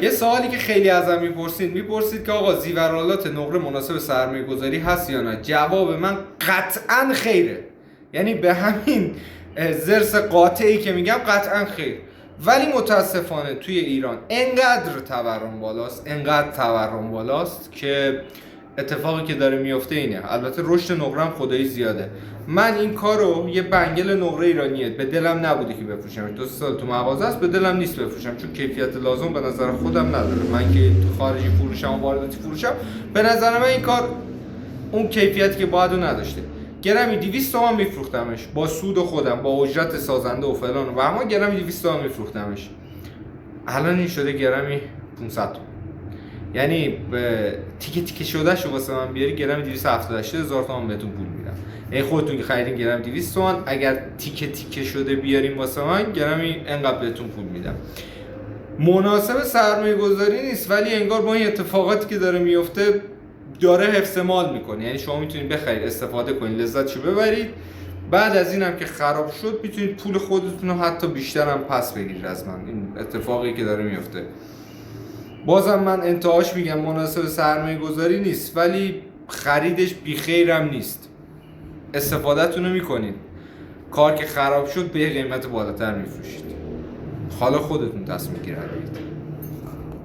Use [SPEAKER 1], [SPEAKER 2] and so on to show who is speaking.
[SPEAKER 1] یه سوالی که خیلی ازم میپرسید که آقا زیورآلات نقره مناسب سرمایه گذاری هست یا نه؟ جواب من قطعا خیره. یعنی به همین ضرس قاطعی که میگم قطعا خیر. ولی متاسفانه توی ایران انقدر تورم بالاست که اتفاقی که داره میفته اینه. البته رشد نقره هم خدایی زیاده. من این کارو یه بنگل نقره ایرانیه به دلم نبوده که بفروشم. 2 سال تو مغازه است، به دلم نیست بفروشم چون کیفیت لازم به نظر خودم نداره. من که تو خارجی فروشم و وارداتی فروشم، به نظر من این کار اون کیفیتی که باید نداشته. گرمی 200 تومان میفروختمش با سود خودم، با اجرت سازنده و فلان و اما گرمی 200 تومان میفروختمش. الان این شده گرمی 500 تومان. یعنی تیکه شده شو واسه من بیاری گرمی 278,000 تومان بهتون پول میدم. یعنی خودتون که خریدین گرم 200 تومان، اگر تیکه شده بیاریم واسه من گرمی انقدر بهتون پول میدم. مناسب سرمایه گذاری نیست، ولی انگار با این اتفاقاتی که داره میفته داره حفظ مال میکنه. یعنی شما میتونید بخرید، استفاده کنید، لذتشو ببرید، بعد از اینم که خراب شد میتونید پول خودتون رو حتی بیشتر هم پس بگیرید از من. این اتفاقی که داره میفته، بازم من انتهاش میگم مناسب سرمایه گذاری نیست، ولی خریدش بیخیرم نیست. استفادهتون رو میکنید، کار که خراب شد به قیمت بالاتر میفروشید. حالا خودتون تصمیم گیرید.